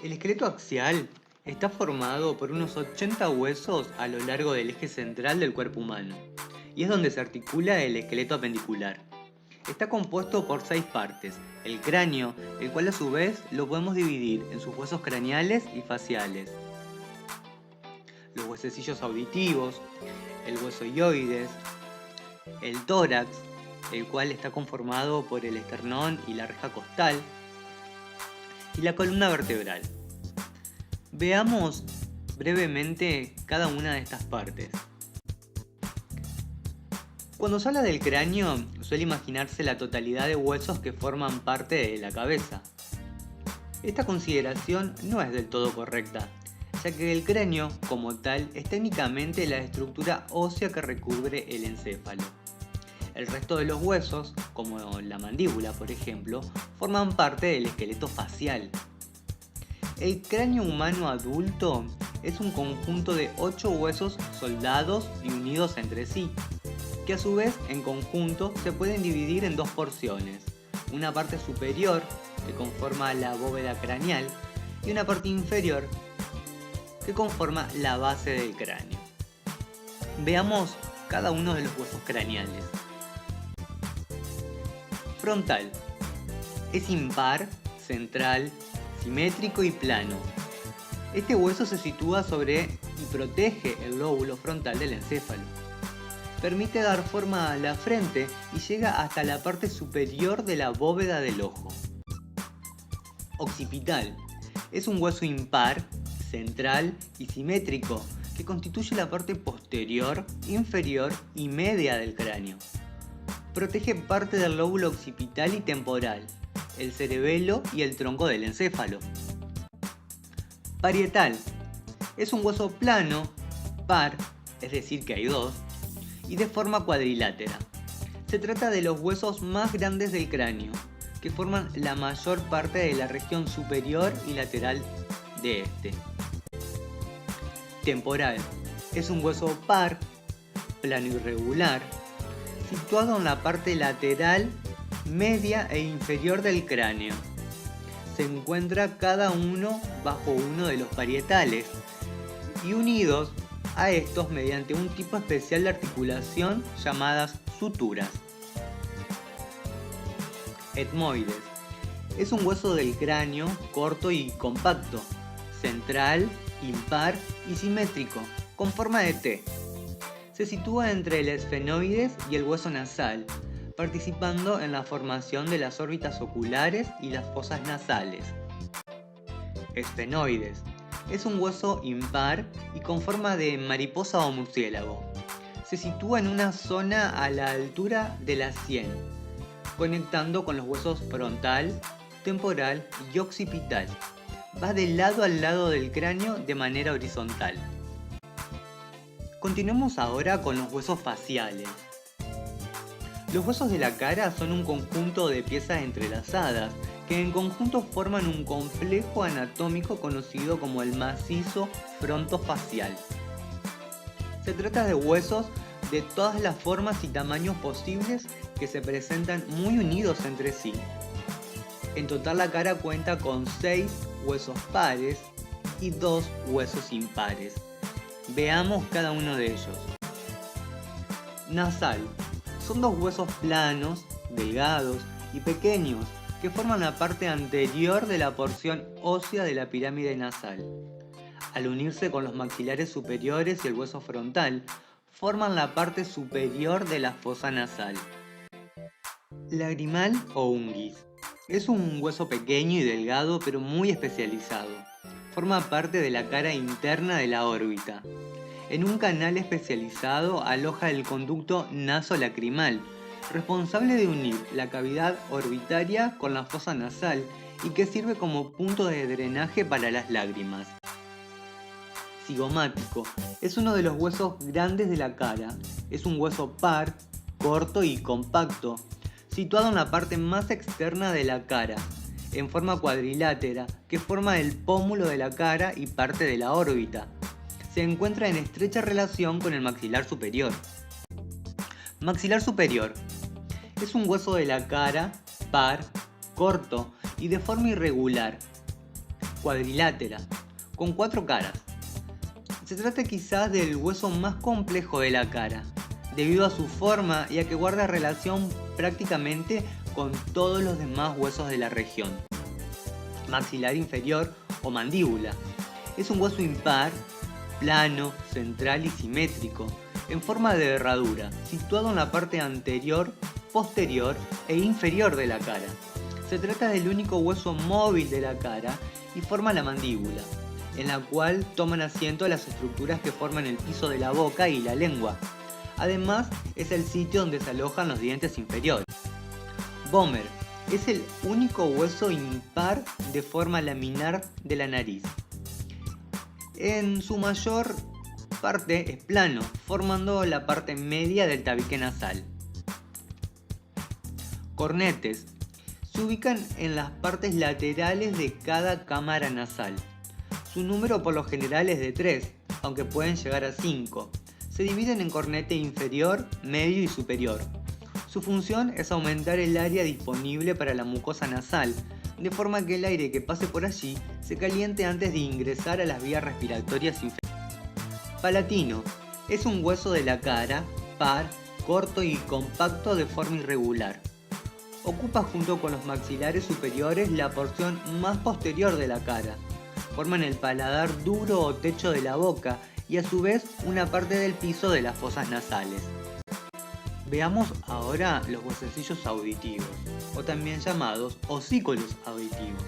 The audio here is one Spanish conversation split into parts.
El esqueleto axial está formado por unos 80 huesos a lo largo del eje central del cuerpo humano, y es donde se articula el esqueleto apendicular. Está compuesto por 6 partes: el cráneo, el cual a su vez lo podemos dividir en sus huesos craneales y faciales, los huesecillos auditivos, el hueso hioides, el tórax, el cual está conformado por el esternón y la reja costal, y la columna vertebral. Veamos brevemente cada una de estas partes. Cuando se habla del cráneo, suele imaginarse la totalidad de huesos que forman parte de la cabeza. Esta consideración no es del todo correcta, ya que el cráneo, como tal, es técnicamente la estructura ósea que recubre el encéfalo. El resto de los huesos, como la mandíbula por ejemplo, forman parte del esqueleto facial. El cráneo humano adulto es un conjunto de 8 huesos soldados y unidos entre sí, que a su vez en conjunto se pueden dividir en dos porciones: una parte superior, que conforma la bóveda craneal, y una parte inferior, que conforma la base del cráneo. Veamos cada uno de los huesos craneales. Frontal. Es impar, central, simétrico y plano. Este hueso se sitúa sobre y protege el lóbulo frontal del encéfalo. Permite dar forma a la frente y llega hasta la parte superior de la bóveda del ojo. Occipital. Es un hueso impar, central y simétrico que constituye la parte posterior, inferior y media del cráneo. Protege parte del lóbulo occipital y temporal, el cerebelo y el tronco del encéfalo. Parietal. Es un hueso plano, par, es decir que hay dos, y de forma cuadrilátera. Se trata de los huesos más grandes del cráneo, que forman la mayor parte de la región superior y lateral de este. Temporal. Es un hueso par, plano irregular, situado en la parte lateral, media e inferior del cráneo. Se encuentra cada uno bajo uno de los parietales y unidos a estos mediante un tipo especial de articulación llamadas suturas. Etmoides. Es un hueso del cráneo corto y compacto, central, impar y simétrico, con forma de T. Se sitúa entre el esfenoides y el hueso nasal, participando en la formación de las órbitas oculares y las fosas nasales. Esfenoides. Es un hueso impar y con forma de mariposa o murciélago. Se sitúa en una zona a la altura de la sien, conectando con los huesos frontal, temporal y occipital. Va de lado al lado del cráneo de manera horizontal. Continuemos ahora con los huesos faciales. Los huesos de la cara son un conjunto de piezas entrelazadas que en conjunto forman un complejo anatómico conocido como el macizo frontofacial. Se trata de huesos de todas las formas y tamaños posibles que se presentan muy unidos entre sí. En total la cara cuenta con 6 huesos pares y 2 huesos impares. Veamos cada uno de ellos. Nasal. Son 2 huesos planos, delgados y pequeños que forman la parte anterior de la porción ósea de la pirámide nasal. Al unirse con los maxilares superiores y el hueso frontal, forman la parte superior de la fosa nasal. Lagrimal o unguis. Es un hueso pequeño y delgado pero muy especializado. Forma parte de la cara interna de la órbita. En un canal especializado aloja el conducto nasolacrimal, responsable de unir la cavidad orbitaria con la fosa nasal y que sirve como punto de drenaje para las lágrimas. Cigomático. Es uno de los huesos grandes de la cara. Es un hueso par, corto y compacto, situado en la parte más externa de la cara, en forma cuadrilátera, que forma el pómulo de la cara y parte de la órbita. Se encuentra en estrecha relación con el maxilar superior. Maxilar superior. Es un hueso de la cara, par, corto y de forma irregular. cuadrilátera, con 4 caras. Se trata quizás del hueso más complejo de la cara, debido a su forma y a que guarda relación prácticamente con todos los demás huesos de la región. Maxilar inferior o mandíbula. Es un hueso impar, plano, central y simétrico, en forma de herradura, situado en la parte anterior, posterior e inferior de la cara. Se trata del único hueso móvil de la cara y forma la mandíbula, en la cual toman asiento las estructuras que forman el piso de la boca y la lengua. Además, es el sitio donde se alojan los dientes inferiores. Vómer es el único hueso impar de forma laminar de la nariz. En su mayor parte es plano, formando la parte media del tabique nasal. Cornetes se ubican en las partes laterales de cada cámara nasal. Su número por lo general es de 3, aunque pueden llegar a 5. Se dividen en cornete inferior, medio y superior. Su función es aumentar el área disponible para la mucosa nasal, de forma que el aire que pase por allí se caliente antes de ingresar a las vías respiratorias inferiores. Palatino es un hueso de la cara, par, corto y compacto de forma irregular. Ocupa junto con los maxilares superiores la porción más posterior de la cara. Forman el paladar duro o techo de la boca y a su vez una parte del piso de las fosas nasales. Veamos ahora los huesecillos auditivos, o también llamados osículos auditivos.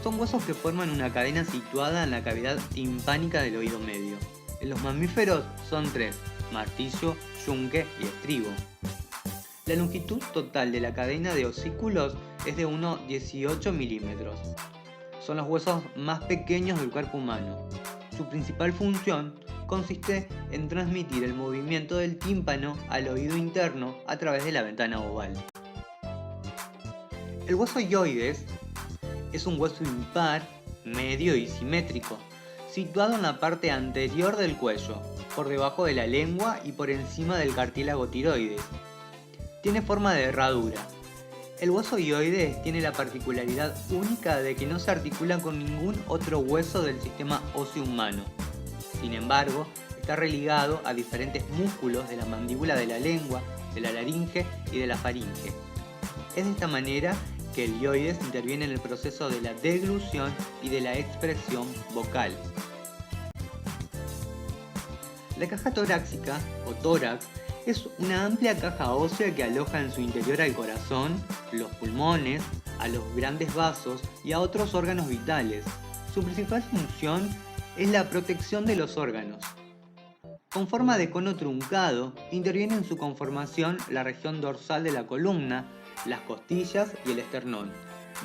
Son huesos que forman una cadena situada en la cavidad timpánica del oído medio. En los mamíferos son 3, martillo, yunque y estribo. La longitud total de la cadena de osículos es de unos 18 milímetros. Son los huesos más pequeños del cuerpo humano. Su principal función consiste en transmitir el movimiento del tímpano al oído interno a través de la ventana oval. El hueso hioides es un hueso impar, medio y simétrico, situado en la parte anterior del cuello, por debajo de la lengua y por encima del cartílago tiroides. Tiene forma de herradura. El hueso hioides tiene la particularidad única de que no se articula con ningún otro hueso del sistema óseo humano. Sin embargo, está religado a diferentes músculos de la mandíbula de la lengua, de la laringe y de la faringe. Es de esta manera que el hioides interviene en el proceso de la deglución y de la expresión vocal. La caja torácica, o tórax, es una amplia caja ósea que aloja en su interior al corazón, los pulmones, a los grandes vasos y a otros órganos vitales. Su principal función es la protección de los órganos. Con forma de cono truncado, interviene en su conformación la región dorsal de la columna, las costillas y el esternón.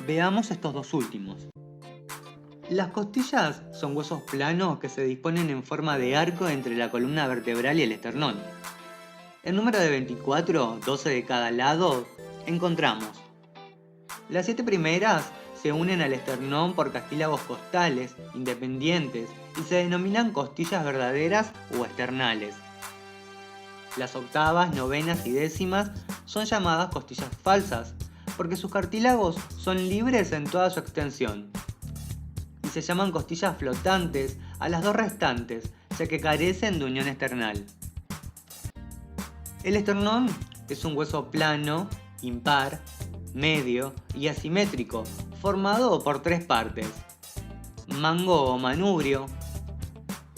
Veamos estos dos últimos. Las costillas son huesos planos que se disponen en forma de arco entre la columna vertebral y el esternón. El número de 24, 12 de cada lado, encontramos. Las 7 primeras se unen al esternón por cartílagos costales, independientes, y se denominan costillas verdaderas o esternales. Las octavas, novenas y décimas son llamadas costillas falsas, porque sus cartílagos son libres en toda su extensión. Y se llaman costillas flotantes a las dos restantes, ya que carecen de unión esternal. El esternón es un hueso plano, impar, medio y asimétrico, formado por 3 partes: mango o manubrio,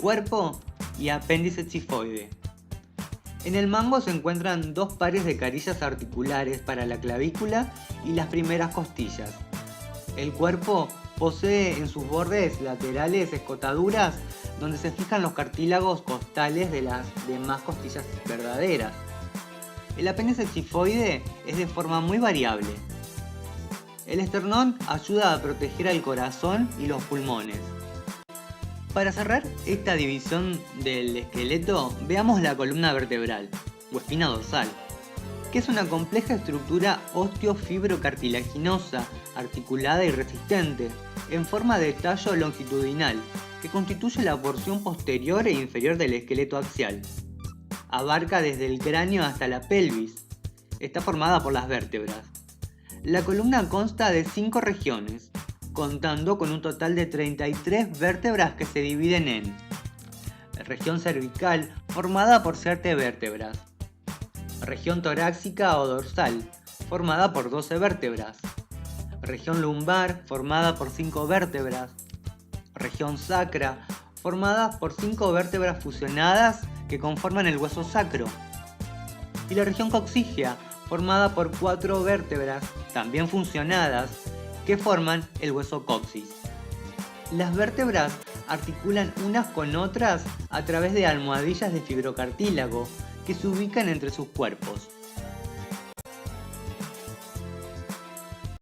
cuerpo y apéndice cifoide. En el mango se encuentran 2 pares de carillas articulares para la clavícula y las primeras costillas. El cuerpo posee en sus bordes laterales escotaduras donde se fijan los cartílagos costales de las demás costillas verdaderas. El apéndice cifoide es de forma muy variable. El esternón ayuda a proteger al corazón y los pulmones. Para cerrar esta división del esqueleto, veamos la columna vertebral, o espina dorsal, que es una compleja estructura osteofibrocartilaginosa, articulada y resistente, en forma de tallo longitudinal, que constituye la porción posterior e inferior del esqueleto axial. Abarca desde el cráneo hasta la pelvis. Está formada por las vértebras. La columna consta de 5 regiones: contando con un total de 33 vértebras que se dividen en región cervical, formada por 7 vértebras, región torácica o dorsal, formada por 12 vértebras, región lumbar, formada por 5 vértebras, región sacra, formada por 5 vértebras fusionadas que conforman el hueso sacro, y la región coxígea, formada por 4 vértebras, también funcionadas, que forman el hueso coxis. Las vértebras articulan unas con otras a través de almohadillas de fibrocartílago que se ubican entre sus cuerpos.